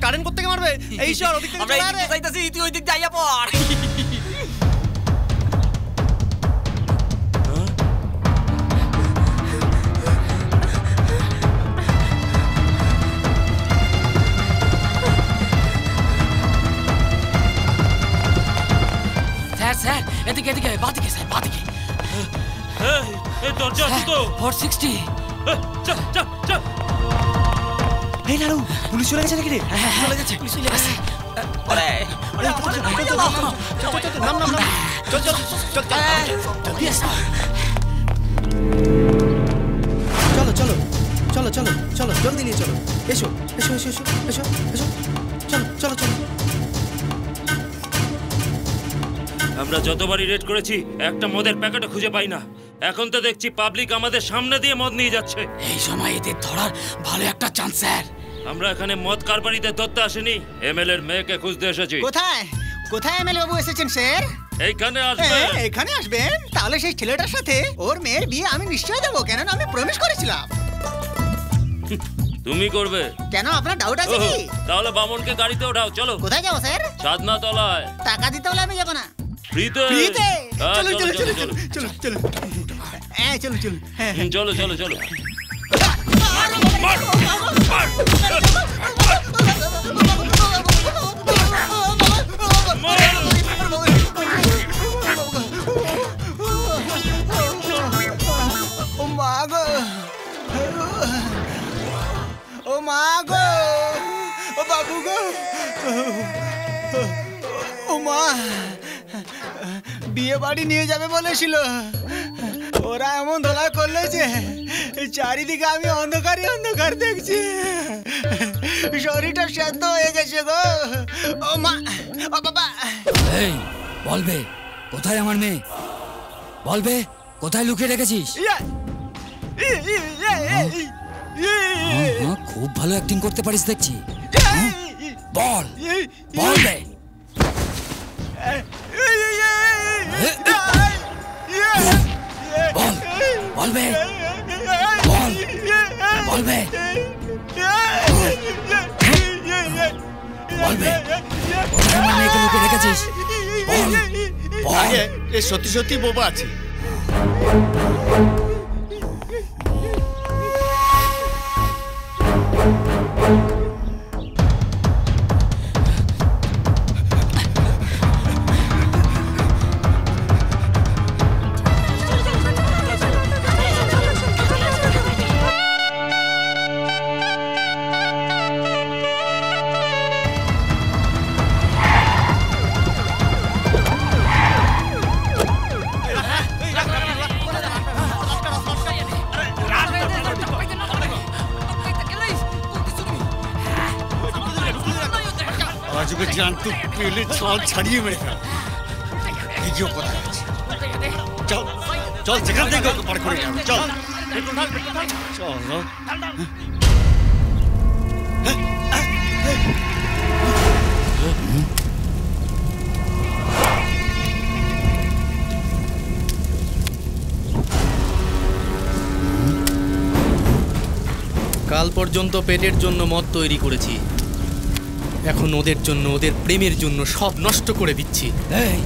Current কোত্থেকে মারবে? এই সর ওদিক থেকে চলে আরে। যাইতাছি তুই ওই দিক যাইয়া পড়। স্যার এদিকে এদিকে বাদিকে স্যার বাদিকে। এই দরজা তো 460। চল চল চল। এই লালু পুলিশ চলে গেছে নাকি রে? চলে গেছে পুলিশ চলে গেছে। ওরে নাম চল চল চল চলো চলো চলো চলো চলো জলদি নিয়ে চলো। এসো এসো এসো এসো এসো এসো চলো চলো চলো। আমরা যতবারই রেড করেছি একটা মদের প্যাকেটও খুঁজে পাই না। এখন তো দেখছি পাবলিক আমাদের সামনে দিয়ে মদ নিয়ে যাচ্ছে। এই সময় এদের ধরার ভালো একটা চান্স স্যার। আমরা এখানে মদ কারবারিতে ধরতে আসিনি, এমএলএ এর মেয়েকে খুঁজতে এসেছি। কোথায় কোথায় এমএলএ বাবু এসেছেন স্যার? এইখানে আসবে। এখানে আসবেন? তাহলে সেই ছেলেটার সাথে ওর মেয়ের বিয়ে আমি নিশ্চয়ই দেবো, কেন আমি প্রমিস করেছিলাম। তুমি করবে কেন আপনার ডাউট আছে কি? তাহলে বামনকে গাড়িতে ওঠাও, চলো। কোথায় যাবো স্যার? সাধনা তলায়। টাকা দিতে হলে আমি যাবো না। ফ্রিতে। ফ্রিতে? চলো চলো চলো চলো চলো চলো হ্যাঁ চলো চলো হ্যাঁ চলো চলো চলো। ও মা গো ও মা গো ও বাবু গো ও মা বিয়ে বাড়ি নিয়ে যাবে বলেছিল, ওরা এমন ধোলা করলো যে চারিদিকে আমি অন্ধকারই অন্ধকার দেখছি, শরীরটা সেদ্ধ হয়ে গেছে গো। ও মা ও বাবা। এই বলবে কোথায় আমার মেয়ে? বলবে কোথায় লুকিয়ে রেখেছিস? খুব ভালো অ্যাক্টিং করতে পারিস দেখছি। বল বলবে। বল বলবে বল বলবে বলবে কোথায় আমার মেয়েকে লুকিয়ে রেখেছিস? বল বল। সত্যি সত্যি বোবা আছে। জানতে পেলে চল ছাড়িয়ে মেরে ফেল। ভিডিও কোথায় আছে? চল চল যেখান থেকে বার করে চল চল। কাল পর্যন্ত পেটের জন্য মদ তৈরি করেছি, এখন ওদের জন্য ওদের প্রেমের জন্য সব নষ্ট করে দিচ্ছি। এই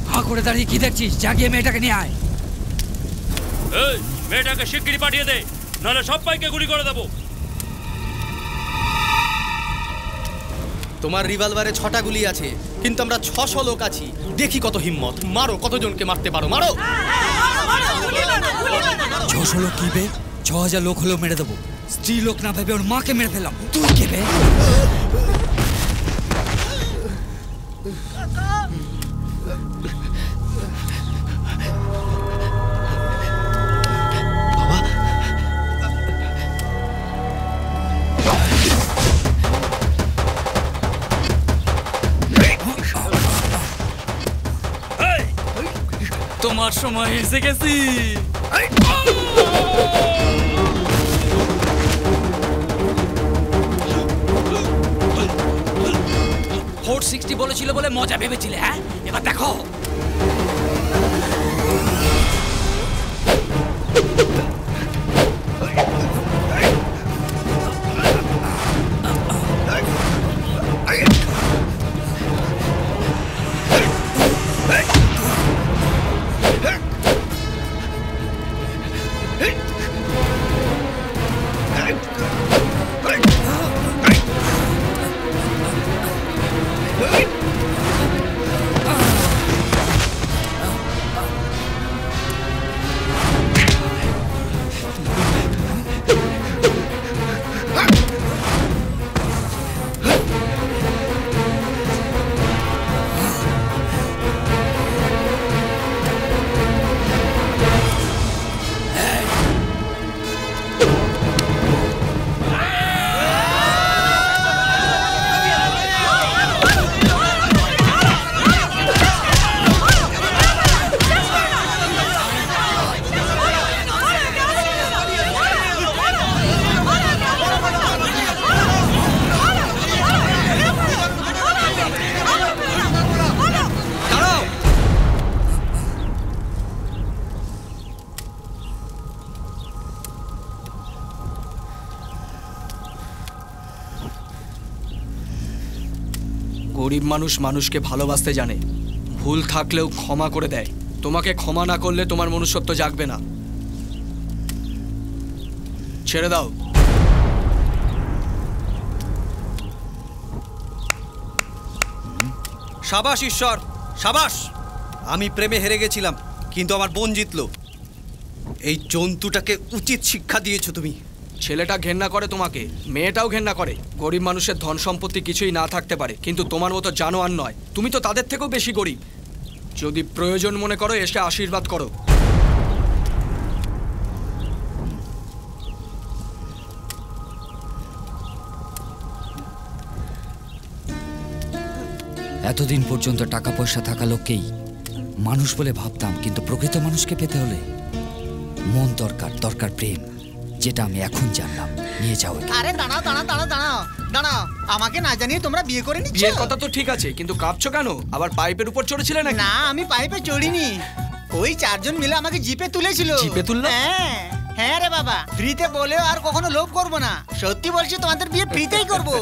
হা করে দাঁড়িয়ে কি দেখছিস? জাগিয়ে মেয়েটাকে নিয়ে আয়। এই মেয়েটাকে শিগগিরই পাঠিয়ে দে, নাহলে সবাইকে গুলি করে দেবো। তোমার রিভলভারে 6টা গুলি আছে, কিন্তু আমরা 600 লোক আছি, দেখি কত হিম্মত। মারো, কতজনকে মারতে পারো, মারো। 600 লোক কি বে? 6000 লোক হলেও মেরে দেবো। স্ত্রী লোক না ভেবে ওর মাকে মেরে ফেললাম। তুই কে বে? তোমার সময় এসে গেছি। ফোর্ট 60 বলেছিল বলে মজা ভেবেছিলে, হ্যাঁ? এবার দেখো। গরিব মানুষ মানুষকে ভালোবাসতে জানে, ভুল থাকলেও ক্ষমা করে দেয়। তোমাকে ক্ষমা না করলে তোমার মনুষ্যত্ব জাগবে না। ছেড়ে দাও। সাবাস ঈশ্বর, সাবাস। আমি প্রেমে হেরে গেছিলাম, কিন্তু আমার বোন জিতলো। এই জন্তুটাকে উচিত শিক্ষা দিয়েছো তুমি। ছেলেটা ঘেন্না করে তোমাকে, মেয়েটাও ঘেন্না করে। গরিব মানুষের ধন সম্পত্তি কিছুই না থাকতে পারে, কিন্তু তোমার মতো জানোয়ার নয়। তুমি তো তাদের থেকেও বেশি গরিব। যদি প্রয়োজন মনে করো, এসে আশীর্বাদ করো। এতদিন পর্যন্ত টাকা পয়সা থাকা লোককেই মানুষ বলে ভাবতাম, কিন্তু প্রকৃত মানুষকে পেতে হলে মন দরকার, দরকার প্রেম, যেটা আমি এখন জানলাম। নিয়ে যাও। আরে দাঁড়াও দাঁড়াও দাঁড়াও দাঁড়াও দাঁড়াও, আমাকে না জানিয়ে তোমরা বিয়ে করে নিচ্ছ? বিয়ের কথা তো ঠিক আছে, কিন্তু কাঁপছো কেন? আবার পাইপের উপর চড়েছিলে নাকি? না, আমি পাইপে চড়িনি। ওই 4 জন মিলে আমাকে জিপে তুলেছিল। জিপে তুললো? হ্যাঁ হ্যাঁ রে বাবা, ফ্রিতে বলেও আর কখনো লোভ করবো না। সত্যি বলছি, তোমাদের বিয়ে ফ্রিতেই করবো।